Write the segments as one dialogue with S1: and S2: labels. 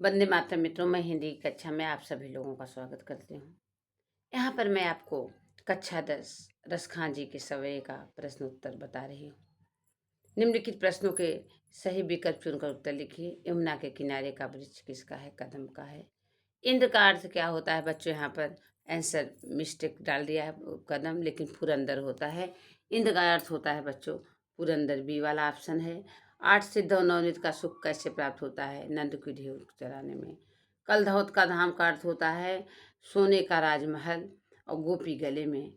S1: वंदे मातरम मित्रों, मैं हिंदी की कक्षा में आप सभी लोगों का स्वागत करती हूँ। यहाँ पर मैं आपको कक्षा 10 रसखान जी के सवये का प्रश्न उत्तर बता रही हूँ। निम्नलिखित प्रश्नों के सही विकल्प चुनकर उत्तर लिखिए। यमुना के किनारे का वृक्ष किसका है? कदम का है। इंद्र का अर्थ क्या होता है बच्चों? यहाँ पर आंसर मिस्टेक डाल दिया है, कदम, लेकिन पुरंदर होता है। इंद्र का अर्थ होता है बच्चों पुरंदर, बी वाला ऑप्शन है। आठ सिद्ध और नवनीत का सुख कैसे प्राप्त होता है? नंद की ढेउ चराने में। कलधौत का धाम का अर्थ होता है सोने का राजमहल। और गोपी गले में,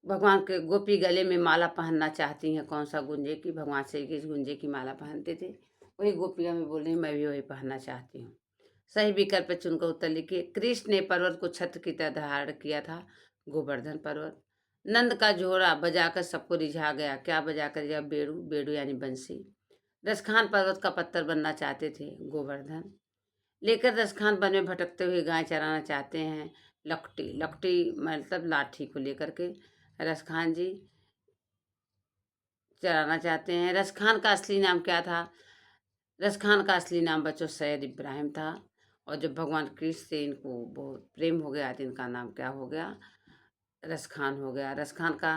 S1: भगवान के गोपी गले में माला पहनना चाहती हैं, कौन सा? गुंजे की। भगवान श्री कृष्ण गुंजे की माला पहनते थे, वही गोपियाँ में बोल रही मैं भी वही पहनना चाहती हूँ। सही विकल्प चुनकर उत्तर लिखिए। कृष्ण ने पर्वत को छत्र की तरह धारण किया था, गोवर्धन पर्वत। नंद का झोड़ा बजाकर सबको रिझा गया, क्या बजाकर रिझा? बेड़ू, बेड़ू यानी बंसी। रसखान पर्वत का पत्थर बनना चाहते थे, गोवर्धन। लेकर रसखान वन में भटकते हुए गाय चराना चाहते हैं, लकटी। लकटी मतलब लाठी को लेकर के रसखान जी चराना चाहते हैं। रसखान का असली नाम क्या था? रसखान का असली नाम बच्चों सैयद इब्राहिम था। और जब भगवान कृष्ण से इनको बहुत प्रेम हो गया तो इनका नाम क्या हो गया? रसखान हो गया। रसखान का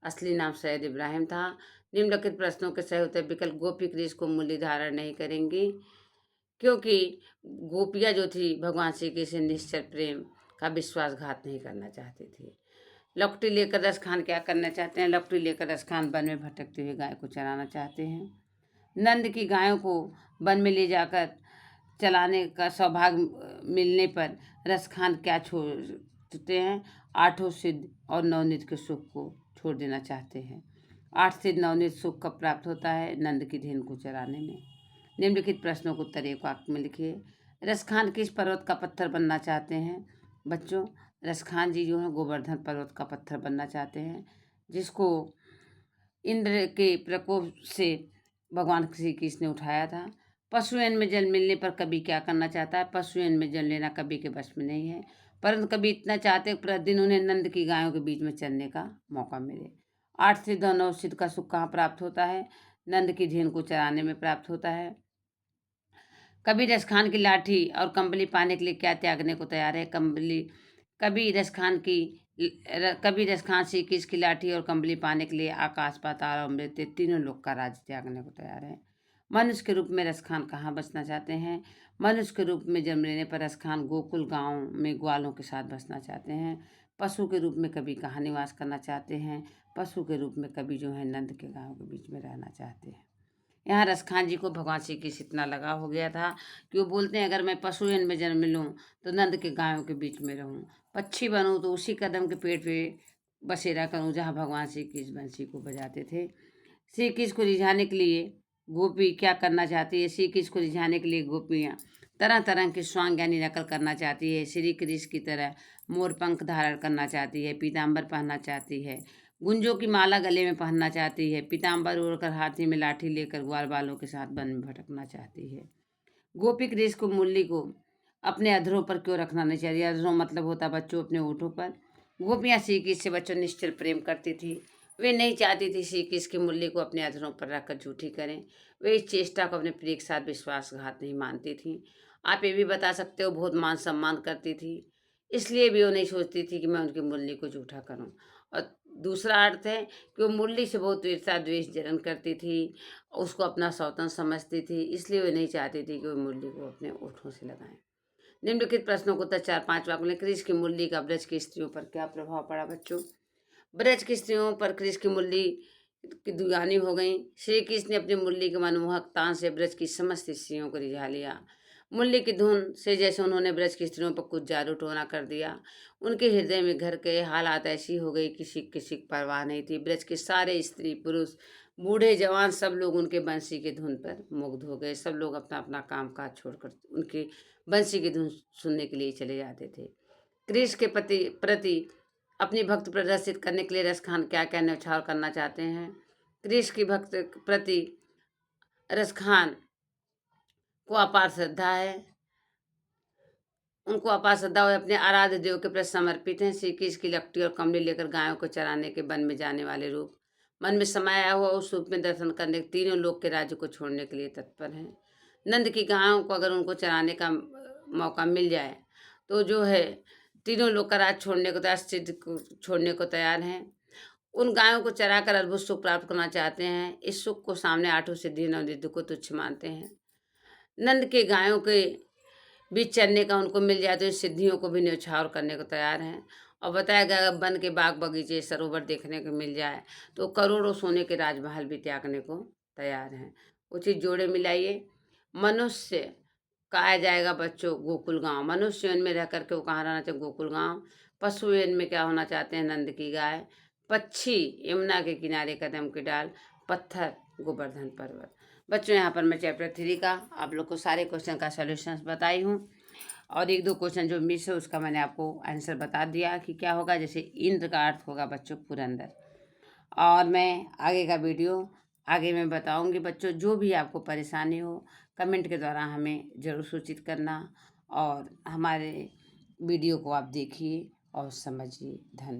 S1: असली नाम सैयद इब्राहिम था। निम्नलिखित प्रश्नों के सही उत्तर विकल्प। गोपी कृष्ण को मूल्य धारण नहीं करेंगी क्योंकि गोपियाँ जो थी भगवान श्री कृष्ण से निश्चल प्रेम का विश्वासघात नहीं करना चाहती थी। लकड़ी लेकर रसखान क्या करना चाहते हैं? लकड़ी लेकर रसखान वन में भटकते हुए गाय को चराना चाहते हैं। नंद की गायों को वन में ले जाकर चलाने का सौभाग्य मिलने पर रसखान क्या छोड़ते हैं? आठों सिद्ध और नवनीत के सुख को छोड़ देना चाहते हैं। आठ सिद्ध नवनीत सुख कब प्राप्त होता है? नंद की धेनु को चराने में। निम्नलिखित प्रश्नों को उत्तर एक वाक्य में लिखिए। रसखान किस पर्वत का पत्थर बनना चाहते हैं? बच्चों, रसखान जी जो है गोवर्धन पर्वत का पत्थर बनना चाहते हैं, जिसको इंद्र के प्रकोप से भगवान श्री कृष्ण ने उठाया था। पशुएन में जल मिलने पर कवि क्या करना चाहता है? पशुएन में जल लेना कवि के वश में नहीं है, परंतु कवि इतना चाहते प्रतिदिन उन्हें नंद की गायों के बीच में चलने का मौका मिले। आठ सिद्ध और नौ सिद्ध का सुख कहाँ प्राप्त होता है? नंद की धेनु को चराने में प्राप्त होता है। कबीर रसखान की लाठी और कंबली पाने के लिए क्या त्यागने को तैयार है? कबीर रसखान श्री कृष्ण की लाठी और कंबली पाने के लिए आकाश, पाताल और मृत्यु तीनों लोक का राज्य त्यागने को तैयार है। मनुष्य के रूप में रसखान कहाँ बसना चाहते हैं? मनुष्य के रूप में जन्म लेने पर रसखान गोकुल गांव में ग्वालों के साथ बसना चाहते हैं। पशु के रूप में कभी कहाँ निवास करना चाहते हैं? पशु के रूप में कभी जो है नंद के गांव के बीच में रहना चाहते हैं। यहाँ रसखान जी को भगवान श्री कृष्ण इतना लगाव हो गया था कि वो बोलते हैं अगर मैं पशुएन में जन्म लूँ तो नंद के गायों के बीच में रहूँ, पक्षी बनूँ तो उसी कदम के पेड़ पे बसेरा करूँ जहाँ भगवान श्री कृष्ण बंसी को बजाते थे। श्री कृष्ण को रिझाने के लिए गोपी क्या करना चाहती है? श्री कृष्ण को रिझाने के लिए गोपियाँ तरह तरह के स्वांग यानी नकल करना चाहती है। श्री कृष्ण की तरह मोर पंख धारण करना चाहती है, पीताम्बर पहनना चाहती है, गुंजों की माला गले में पहनना चाहती है, पीताम्बर ओढ़कर हाथी में लाठी लेकर ग्वाल बालों के साथ वन में भटकना चाहती है। गोपी कृष्ण को मुरली को अपने अधरों पर क्यों रखना नहीं चाहिए? अधरों मतलब होता बच्चों अपने ओठों पर। गोपियाँ श्री कृष्ण से बच्चों निश्चल प्रेम करती थी, वे नहीं चाहती थी श्री कृष्ण की मुरली को अपने अधरों पर रखकर झूठी करें। वे इस चेष्टा को अपने प्रिय के साथ विश्वासघात नहीं मानती थी। आप ये भी बता सकते हो बहुत मान सम्मान करती थी, इसलिए भी वो नहीं सोचती थी कि मैं उनकी मुरली को झूठा करूं। और दूसरा अर्थ है कि वो मुरली से बहुत ईर्ष्या द्वेष जलन करती थी, उसको अपना सौतन समझती थी, इसलिए वो नहीं चाहती थी कि वो मुरली को अपने ओठों से लगाएं। निम्नलिखित प्रश्नों को उत्तर 4-5 वाक्य में। कृष्ण की मुरली का ब्रज की स्त्रियों पर क्या प्रभाव पड़ा बच्चों? ब्रज की स्त्रियों पर कृष्ण की मुरली की दीवानी हो गई। श्री कृष्ण ने अपनी मुरली के मनमोहक तान से ब्रज की समस्त स्त्रियों को रिझा लिया। मुरली की धुन से जैसे उन्होंने ब्रज की स्त्रियों पर कुछ जादू टोना कर दिया। उनके हृदय में घर के हालात ऐसी हो गई, किसी किसी की परवाह नहीं थी। ब्रज के सारे स्त्री पुरुष बूढ़े जवान सब लोग उनके बंसी की धुन पर मुग्ध हो गए। सब लोग अपना अपना काम काज छोड़कर उनकी बंसी की धुन सुनने के लिए चले जाते थे। कृष्ण के प्रति अपनी भक्त प्रदर्शित करने के लिए रसखान क्या क्या न्यौछावर करना चाहते हैं? कृष्ण की भक्त प्रति रसखान को अपार श्रद्धा है, उनको अपार श्रद्धा और अपने आराध्य देव के प्रति समर्पित हैं। श्री कृष्ण की लकड़ी और कमली लेकर गायों को चराने के वन में जाने वाले रूप मन में समाया हुआ उस रूप में दर्शन करने तीनों लोक के राज्य को छोड़ने के लिए तत्पर हैं। नंद की गायों को अगर उनको चराने का मौका मिल जाए तो जो है तीनों लोग का राज छोड़ने को तैयार, सिद्ध को छोड़ने को तैयार हैं। उन गायों को चराकर अद्भुत सुख प्राप्त करना चाहते हैं। इस सुख को सामने आठों सिद्धि नवनिधि को तुच्छ मानते हैं। नंद के गायों के बीच चरने का उनको मिल जाए तो इस सिद्धियों को भी न्यौछावर करने को तैयार हैं। और बताया गया अगर वन के बाग बगीचे सरोवर देखने को मिल जाए तो करोड़ों सोने के राजमहल भी त्यागने को तैयार हैं। उचित जोड़े मिलाइए। मनुष्य कहा जाएगा बच्चों गोकुल गांव। मनुष्य वन में रह करके वो कहाँ रहना चाहिए? गोकुल गांव। पशु वन में क्या होना चाहते हैं? नंद की गाय। पक्षी यमुना के किनारे कदम की डाल। पत्थर गोवर्धन पर्वत। बच्चों यहाँ पर मैं चैप्टर 3 का आप लोग को सारे क्वेश्चन का सॉल्यूशंस बताई हूँ और एक दो क्वेश्चन जो मिस है उसका मैंने आपको आंसर बता दिया कि क्या होगा। जैसे इंद्र का अर्थ होगा बच्चों पुरंदर। और मैं आगे का वीडियो आगे मैं बताऊंगी बच्चों। जो भी आपको परेशानी हो कमेंट के द्वारा हमें ज़रूर सूचित करना और हमारे वीडियो को आप देखिए और समझिए। धन्यवाद।